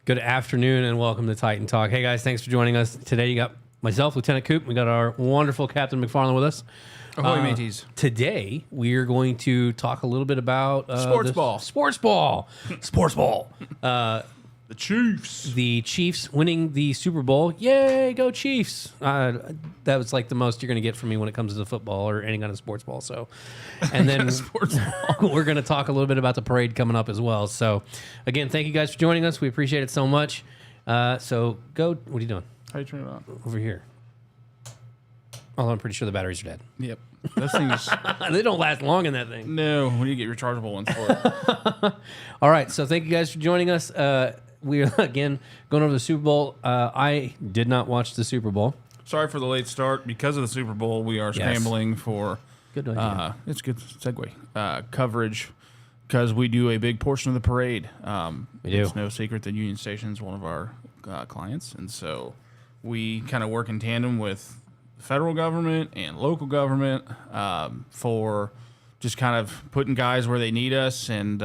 Good afternoon and welcome to Titan Talk. Hey guys, thanks for joining us. Today you got myself, Lieutenant Coop. We got our wonderful Captain McFarland with us. Ahoy, mateys. Today we are going to talk a little bit about Sports ball. Sports ball. Sports ball. The Chiefs. The Chiefs winning the Super Bowl. Yay, go Chiefs. That was like the most you're going to get from me when it comes to football or any kind of sports ball. So, and then Sports ball. we're going to talk a little bit about the parade coming up as well. So, again, thank you guys for joining us. We appreciate it so much. So, go. What are you doing? How you turn it on? Over here. Oh, I'm pretty sure the batteries are dead. Yep. Those things. They don't last long in that thing. No. When do you get rechargeable ones for it? All right. So, thank you guys for joining us. We're, again, going over the Super Bowl. I did not watch the Super Bowl. Sorry for the late start. Because of the Super Bowl, we are scrambling for Good idea. it's a good segue. Coverage because we do a big portion of the parade. We do. It's no secret that Union Station is one of our clients, and so we kind of work in tandem with the federal government and local government for just kind of putting guys where they need us and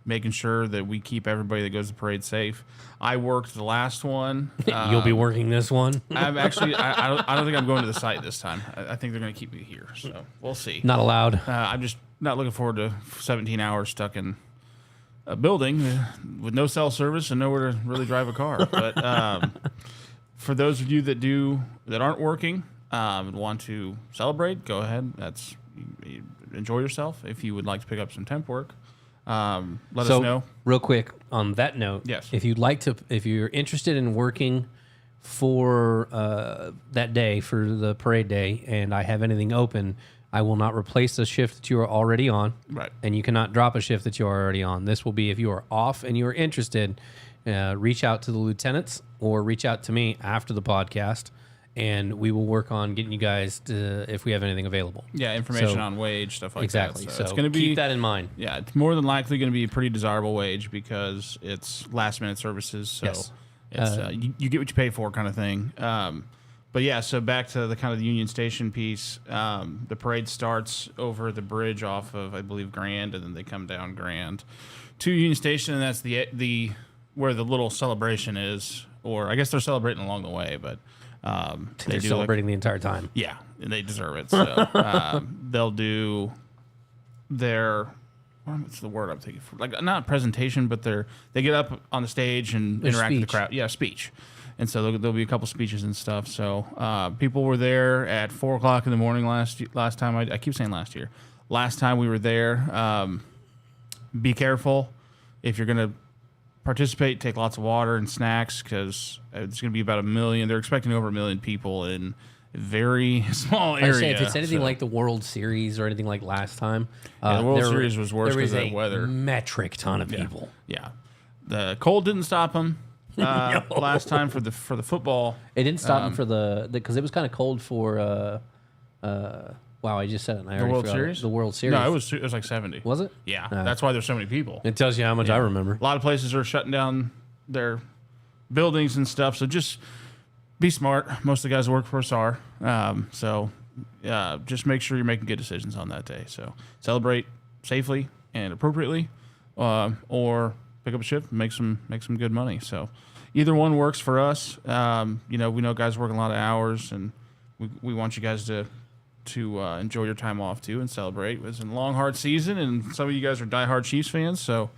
making sure that we keep everybody that goes to the parade safe. I worked the last one. You'll be working this one. I'm actually. I don't think I'm going to the site this time. I think they're going to keep me here. So we'll see. Not allowed. I'm just not looking forward to 17 hours stuck in a building with no cell service and nowhere to really drive a car. But for those of you that aren't working and want to celebrate, go ahead. Enjoy yourself. If you would like to pick up some temp work, let us know. Real quick on that note, Yes. if you're interested in working for that day, for the parade day, and I have anything open, I will not replace the shift that you are already on. Right. And you cannot drop a shift that you are already on. This will be if you are off and you are interested, reach out to the lieutenants or reach out to me after the podcast, and we will work on getting you guys to, if we have anything available. Yeah, information So- on wage, stuff like Exactly. that. So it's going to be keep that in mind. Yeah, it's more than likely going to be a pretty desirable wage because it's last minute services. So Yes. it's, you get what you pay for kind of thing. But yeah, so back to the kind of the Union Station piece. The parade starts over the bridge off of, I believe, Grand, and then they come down Grand to Union Station, and that's the where the little celebration is. Or I guess they're celebrating along the way, but They're celebrating the entire time. yeah, and they deserve it. So they'll do their what's the word I'm thinking for? Like not presentation, but they get up on the stage and interact with the crowd. Yeah, speech. And so there'll be a couple speeches and stuff. So people were there at 4:00 in the morning last time. I keep saying last year. Last time we were there. Be careful if you're gonna participate. Take lots of water and snacks because it's going to be about 1 million. They're expecting over 1 million people in a very small area. I say if it's anything like the World Series or anything like last time, the World Series was worse because of the weather. Metric ton of people. Yeah, the cold didn't stop them last time for the football. It didn't stop them for because it was kind of cold for. Wow, I just said it. And I already World forgot it. Series? The World Series. No, it was like 70. Was it? Yeah, that's why there's so many people. It tells you how much I remember. A lot of places are shutting down their buildings and stuff. So just be smart. Most of the guys who work for us are. So just make sure you're making good decisions on that day. So celebrate safely and appropriately, or pick up a shift and make some good money. So either one works for us. We know guys working a lot of hours, and we want you guys to enjoy your time off too and celebrate. It's a long, hard season, and some of you guys are diehard Chiefs fans, so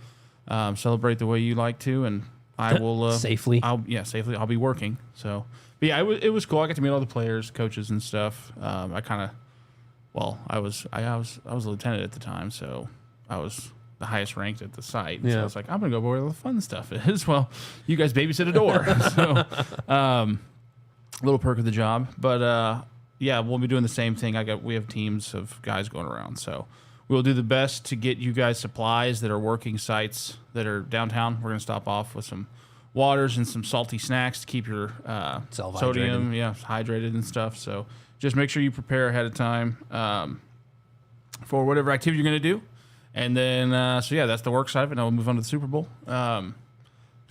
celebrate the way you like to, and I will safely. Safely. I'll be working. So, but yeah, it was cool. I got to meet all the players, coaches, and stuff. I was a lieutenant at the time, so I was the highest ranked at the site. Yeah. So I was like, I'm gonna go where all the fun stuff is. Well, you guys babysit a door, so little perk of the job, but. Yeah, we'll be doing the same thing. We have teams of guys going around, so we'll do the best to get you guys supplies that are working sites that are downtown. We're gonna stop off with some waters and some salty snacks to keep your sodium, hydrated and stuff. So just make sure you prepare ahead of time for whatever activity you're gonna do, and then that's the work side of it. Now we'll move on to the Super Bowl. It was a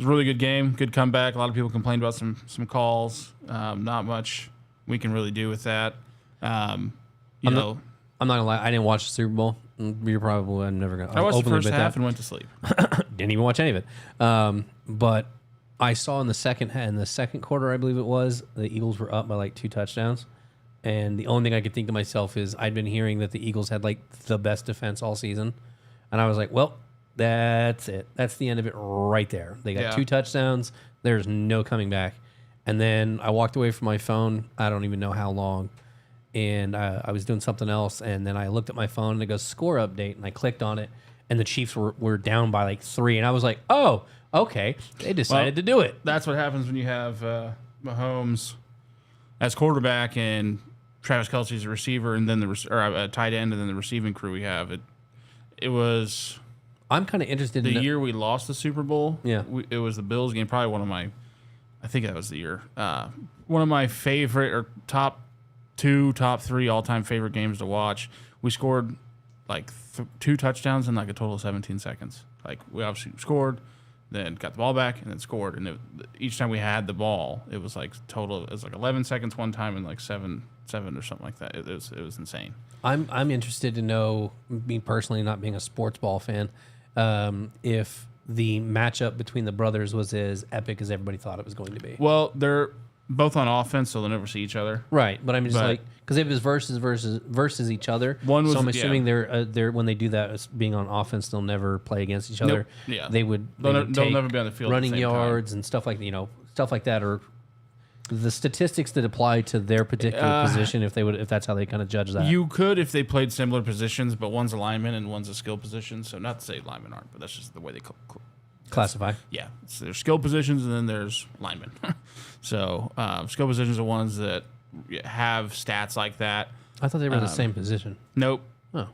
really good game, good comeback. A lot of people complained about some calls. Not much we can really do with that. I'm not gonna lie, I didn't watch the Super Bowl. You're probably never gonna. I watched the first half and went to sleep. Didn't even watch any of it. But I saw in the second quarter, I believe it was, the Eagles were up by like 2 touchdowns. And the only thing I could think to myself is I'd been hearing that the Eagles had like the best defense all season. And I was like, well, that's it. That's the end of it right there. They got 2 touchdowns. There's no coming back. And then I walked away from my phone. I don't even know how long. And I was doing something else. And then I looked at my phone and it goes score update. And I clicked on it. And the Chiefs were down by like 3. And I was like, oh, okay. They decided to do it. That's what happens when you have Mahomes as quarterback and Travis Kelce's a receiver, and then a tight end, and then the receiving crew we have. It was. I'm kind of interested the in year we lost the Super Bowl. Yeah, it was the Bills game. Probably one of my. I think that was the year. One of my favorite or top 3 all time favorite games to watch. We scored like 2 touchdowns in like a total of 17 seconds. Like we obviously scored, then got the ball back, and then scored. And each time we had the ball, it was like total. It was like 11 seconds one time and like 7 or something like that. It was insane. I'm interested to know, me personally, not being a sports ball fan, if the matchup between the brothers was as epic as everybody thought it was going to be. Well, they're both on offense, so they'll never see each other. Right, but I'm just like, because it was versus each other. One was, so I'm assuming they're when they do that as being on offense, they'll never play against each other. Nope. Yeah, they'll never be on the field. Running at the same yards time. And stuff like that, or the statistics that apply to their particular position. If that's how they kind of judge that, you could if they played similar positions, but one's a lineman and one's a skill position. So not to say linemen aren't, but that's just the way they classify. Yeah, so there's skill positions and then there's linemen. So skill positions are ones that have stats like that. I thought they were the same position. Nope. Oh,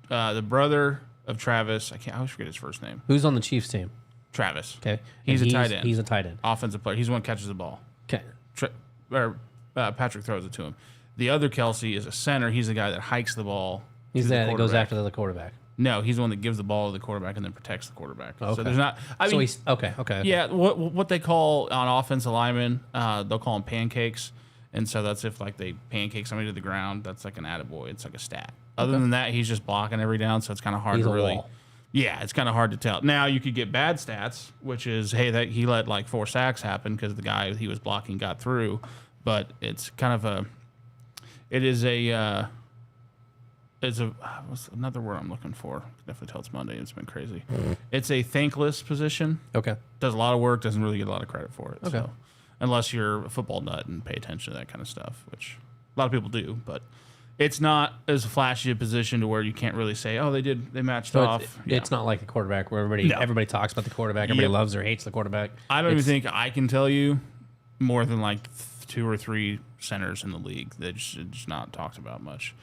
the brother of Travis, I always forget his first name. Who's on the Chiefs team? Travis. Okay, he's a tight end. He's a tight end. Offensive player. He's the one who catches the ball. Okay. Patrick throws it to him. The other Kelsey is a center. He's the guy that hikes the ball. He's that goes after the quarterback. No, he's the one that gives the ball to the quarterback and then protects the quarterback. Okay. So there's not. I mean, he's okay. Yeah, what they call on offensive linemen, they'll call them pancakes, and so that's if like they pancake somebody to the ground. That's like an attaboy. It's like a stat. Other than that, he's just blocking every down, so it's kind of hard to really. Wall. Yeah, it's kind of hard to tell. Now you could get bad stats, which is that he let like 4 sacks happen because the guy he was blocking got through, but it's kind of what's another word I'm looking for? Definitely tell it's Monday. It's been crazy. It's a thankless position. Okay. Does a lot of work. Doesn't really get a lot of credit for it. Okay. So, unless you're a football nut and pay attention to that kind of stuff, which a lot of people do, but it's not as flashy a position to where you can't really say, oh, they matched off. It's not like the quarterback where everybody talks about the quarterback. Everybody loves or hates the quarterback. I don't even think I can tell you more than like 2 or 3 centers in the league that just not talked about much.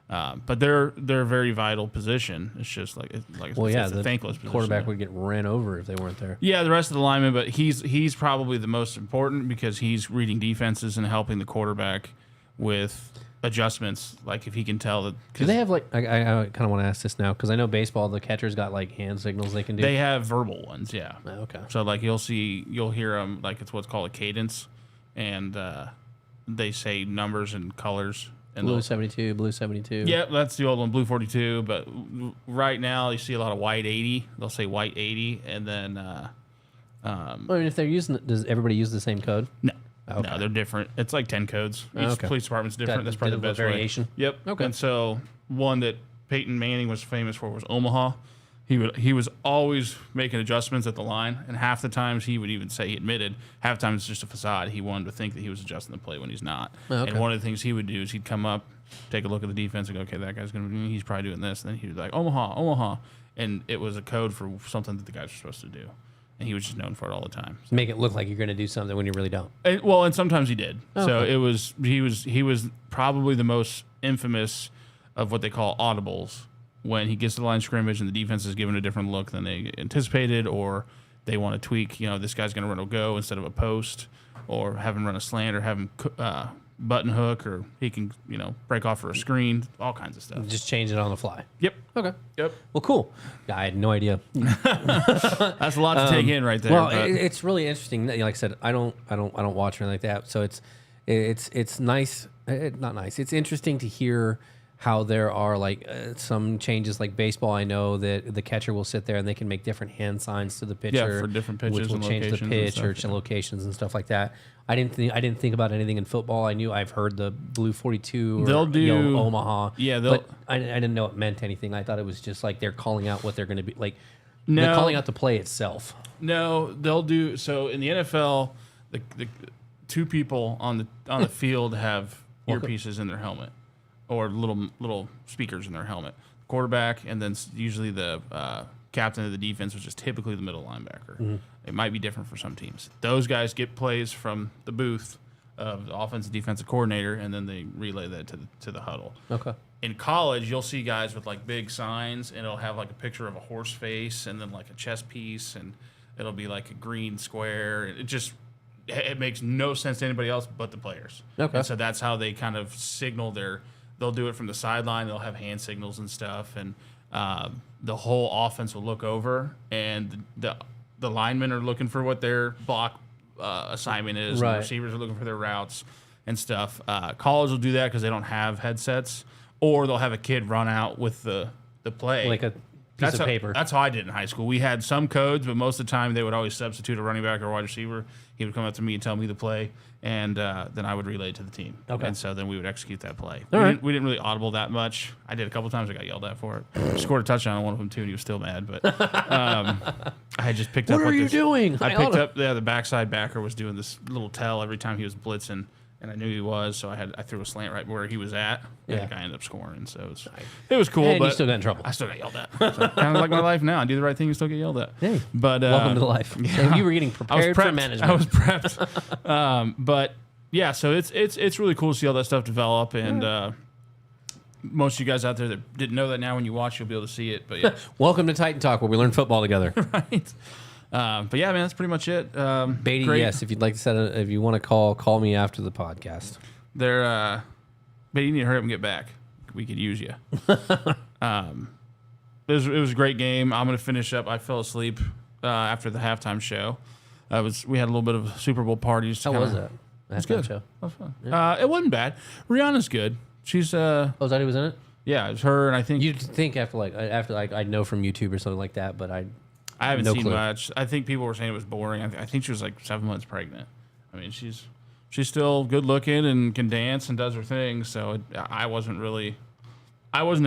But they're a very vital position. It's just it's a thankless position. Quarterback would get ran over if they weren't there. Yeah, the rest of the linemen, but he's probably the most important because he's reading defenses and helping the quarterback with adjustments. Like if he can tell that. Do they have I kind of want to ask this now because I know baseball, the catcher's got like hand signals they can do. They have verbal ones, yeah. Oh, okay. So like you'll hear them like it's what's called a cadence, and they say numbers and colors. And blue 72, blue 72. Yeah, that's the old one, blue 42. But right now you see a lot of white 80. They'll say white 80, and then. I mean, if they're using, does everybody use the same code? No. Okay. No, they're different. It's like 10 codes. Each police department's different. That's probably the best variation. way. Yep. Okay. And so one that Peyton Manning was famous for was Omaha. He was always making adjustments at the line, and half the times he would even say he admitted, half the time it's just a facade. He wanted to think that he was adjusting the play when he's not. Okay. And one of the things he would do is he'd come up, take a look at the defense, and go, okay, that guy's going to be, he's probably doing this. And then he'd be like, Omaha. And it was a code for something that the guys were supposed to do. And he was just known for it all the time. So. Make it look like you're going to do something when you really don't. And sometimes he did. Oh, so okay. he was probably the most infamous of what they call audibles. When he gets to the line of scrimmage and the defense is given a different look than they anticipated, or they want to tweak, this guy's going to run a go instead of a post, or have him run a slant, or have him button hook, or he can, break off for a screen, all kinds of stuff. Just change it on the fly. Yep. Okay. Yep. Well, cool. I had no idea. That's a lot to take in right there. Well, it's really interesting. Like I said, I don't watch or anything like that. So it's nice. Not nice. It's interesting to hear how there are like some changes, like baseball. I know that the catcher will sit there and they can make different hand signs to the pitcher, for different pitches, which will and change the locations and pitch stuff, or locations and stuff like that. I didn't think about anything in football. I've heard the Blue 42 or They'll do Omaha. Yeah, but I didn't know it meant anything. I thought it was just like they're calling out what they're going to be like. No. They're calling out the play itself. No, they'll do so in the NFL. The two people on the field have earpieces in their helmet or little speakers in their helmet. Quarterback, and then usually the captain of the defense, which is typically the middle linebacker. Mm-hmm. It might be different for some teams. Those guys get plays from the booth of the offensive defensive coordinator, and then they relay that to the huddle. Okay. In college, you'll see guys with like big signs, and it'll have like a picture of a horse face, and then like a chess piece, and it'll be like a green square. It makes no sense to anybody else but the players. Okay. And so that's how they kind of signal they'll do it from the sideline. They'll have hand signals and stuff, and the whole offense will look over, and the linemen are looking for what their block assignment is. Right. And the receivers are looking for their routes and stuff. College will do that because they don't have headsets, or they'll have a kid run out with the play. Like a piece of paper. That's how I did in high school. We had some codes, but most of the time they would always substitute a running back or a wide receiver. He would come up to me and tell me the play, and then I would relay it to the team. Okay. And so then we would execute that play. All right. We didn't really audible that much. I did a couple times. I got yelled at for it. Scored a touchdown on one of them, too, and he was still mad. But I had just picked up What are you doing? I picked up the backside backer was doing this little tell every time he was blitzing, and I knew he was, so I threw a slant right where he was at, and the guy ended up scoring. So it was cool. And but you still got in trouble. I still got yelled at. So, kind of like my life now. I do the right thing and still get yelled at. Hey, but welcome to the life. Yeah, So you were getting prepared for management. I was prepped. But yeah, so it's really cool to see all that stuff develop, and most of you guys out there that didn't know that, now when you watch, you'll be able to see it. But yeah, Welcome to Titan Talk, where we learn football together. right. But yeah, man, that's pretty much it. Beatty, great. yes. If you'd like to if you want to call me after the podcast. But you need to hurry up and get back. We could use you. It was a great game. I'm going to finish up. I fell asleep after the halftime show. We had a little bit of Super Bowl parties. How was that? It's good. Show. It was fun. Yeah. It wasn't bad. Rihanna's good. She's Oh, is that who was in it? yeah, it was her, and I think You'd think after I know from YouTube or something like that, but I haven't no seen clue. much. I think people were saying it was boring. I think she was like 7 months pregnant. I mean, she's still good looking and can dance and does her thing. So I wasn't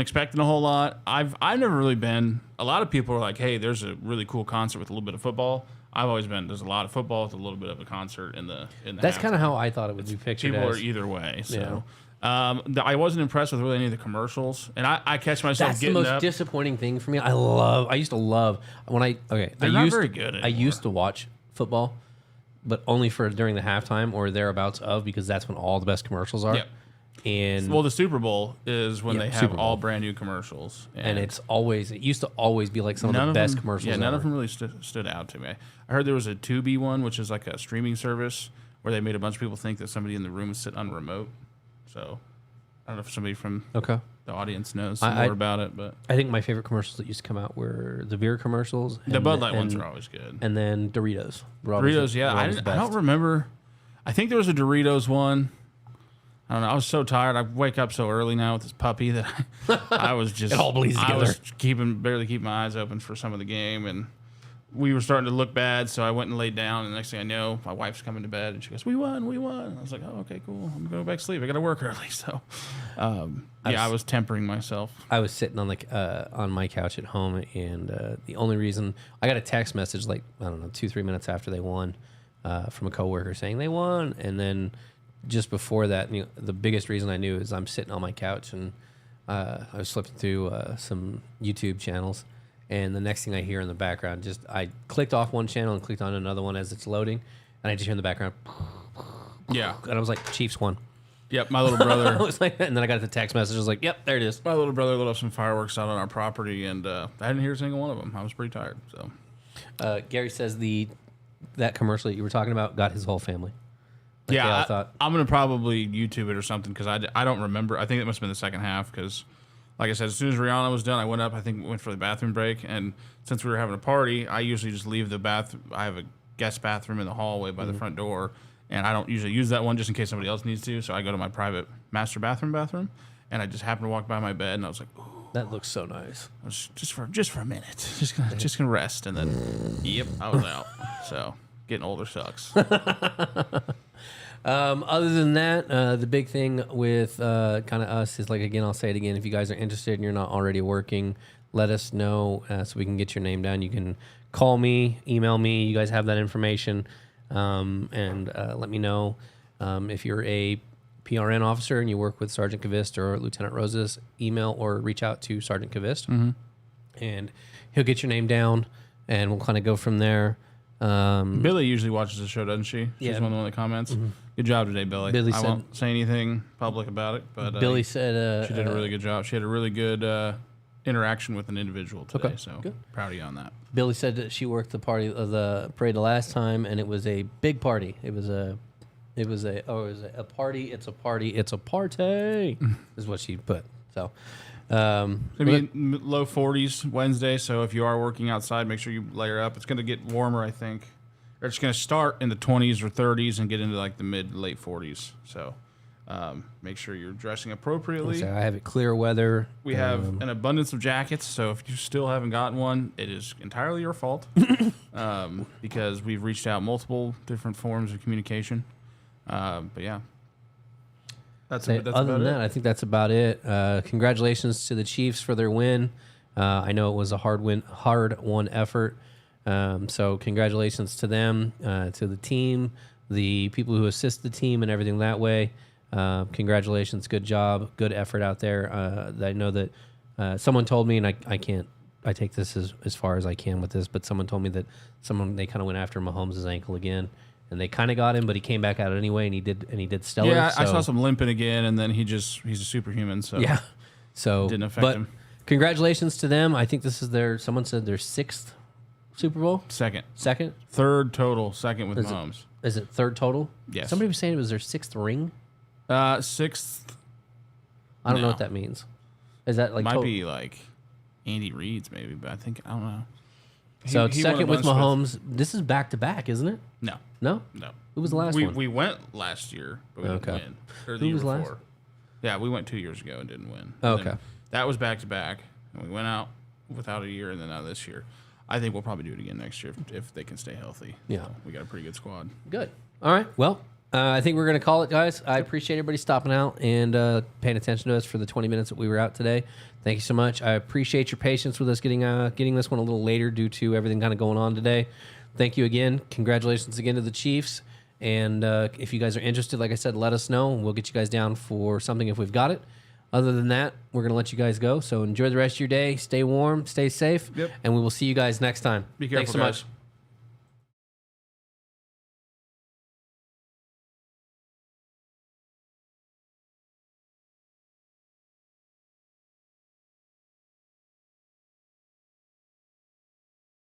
expecting a whole lot. I've never really been. A lot of people are like, hey, there's a really cool concert with a little bit of football. I've always been. There's a lot of football with a little bit of a concert in the. That's kind of how I thought it would be pictured. People as. are either way. So. I wasn't impressed with really any of the commercials, and I catch myself That's the getting most up. disappointing thing for me. I used to love when They're not very good I anymore. used to watch football, but only for during the halftime or thereabouts of, because that's when all the best commercials are. Yep. And Well, the Super Bowl is when they have Super Bowl. all brand new commercials, and it used to always be like some of the best commercials. Yeah, none ever. of them really stood out to me. I heard there was a Tubi one, which is like a streaming service where they made a bunch of people think that somebody in the room was sitting on a remote. So I don't know if somebody from Okay. the audience knows I- more about it, but I think my favorite commercials that used to come out were the beer commercials. the and Bud Light ones are always good. And then Doritos. were always Doritos, the- yeah, were I always the don't best. remember. I think there was a Doritos one. I don't know. I was so tired. I wake up so early now with this puppy that I was just It all bleeds I was together. barely keeping my eyes open for some of the game, and we were starting to look bad. So I went and laid down, and the next thing I know, my wife's coming to bed, and she goes, "We won." And I was like, "Oh, okay, cool. I'm going back to sleep. I got to work early." So, I was tempering myself. I was sitting on my couch at home, and the only reason I got a text message, like, I don't know, 2-3 minutes after they won, from a coworker saying they won, and then just before that, the biggest reason I knew is I'm sitting on my couch, and I was flipping through some YouTube channels, and the next thing I hear in the background, I clicked off one channel and clicked on another one as it's loading, and I just hear in the background, Yeah. and I was like, Chiefs won. Yep. My little I brother. was like, and then I got the text message. I was like, yep, there it is. My little brother lit up some fireworks out on our property, and I didn't hear a single one of them. I was pretty tired. So. Gary says that commercial that you were talking about got his whole family. Like they all Yeah, thought. I'm going to probably YouTube it or something because I don't remember. I think it must have been the second half because, like I said, as soon as Rihanna was done, I went up. I think went for the bathroom break. And since we were having a party, I usually just leave the bath. I have a guest bathroom in the hallway by the front door. And I don't usually use that one just in case somebody else needs to. So I go to my private master bathroom. and I just happened to walk by my bed, and I was like, ooh. That looks so nice. I was just for a minute, just gonna rest, and then, yep, I was out. So getting older sucks. Other than that, the big thing with kind of us is, like, again, I'll say it again. If you guys are interested and you're not already working, let us know so we can get your name down. You can call me, email me. You guys have that information, and let me know if you're a PRN officer and you work with Sergeant Cavist or Lieutenant Rosas. Email or reach out to Sergeant Cavist, and he'll get your name down, and we'll kind of go from there. Billy usually watches the show, doesn't she? She's Yeah. one of the one that comments. Good job today, Billy. Billy I said- won't say anything public about it, but Billy said she did a really good job. She had a really good interaction with an individual today, Okay, so good. proud of you on that. Billy said that she worked the parade the last time, and it was a big party. It was a party. It's a party. It's a party. Is what she put. So, I mean, low 40s Wednesday, so if you are working outside, make sure you layer up. It's going to get warmer, I think. Or it's going to start in the 20s or 30s and get into like the late 40s. So make sure you're dressing appropriately. I have it clear weather. We have an abundance of jackets, so if you still haven't gotten one, it is entirely your fault because we've reached out multiple different forms of communication. But yeah. That's Other about than that, it. I think that's about it. Congratulations to the Chiefs for their win. I know it was a hard-won effort. So congratulations to them, to the team, the people who assist the team and everything that way. Congratulations, good job, good effort out there. I know that someone told me, and I take this as far as I can with this, but someone told me that they kind of went after Mahomes' ankle again. And they kind of got him, but he came back out anyway, and he did stellar. Yeah, I so. saw some limping again, and then he's a superhuman, so Yeah, so didn't affect him. Congratulations to them. I think this is someone said their 6th Super Bowl. Second, Third second with Mahomes. is it third total? Yes. Somebody was saying it was their 6th ring. 6th I don't know No. what that means. Is that like might be like Andy Reid's maybe, but I don't know. So it's He won second it with once Mahomes. This is back to back, isn't it? No. No. Who was the last one? We went last year, but we didn't Okay. win. Or the Who year was before. last? Yeah, we went 2 years ago and didn't win. Oh, And then okay. That was back to back, and we went out without a year, and then now this year. I think we'll probably do it again next year if they can stay healthy. Yeah. So we got a pretty good squad. Good. All right. Well, I think we're going to call it, guys. I appreciate everybody stopping out and paying attention to us for the 20 minutes that we were out today. Thank you so much. I appreciate your patience with us getting this one a little later due to everything kind of going on today. Thank you again. Congratulations again to the Chiefs. And if you guys are interested, like I said, let us know. We'll get you guys down for something if we've got it. Other than that, we're going to let you guys go. So enjoy the rest of your day. Stay warm. Stay safe. Yep. And we will see you guys next time. Be careful, Thanks so guys. much.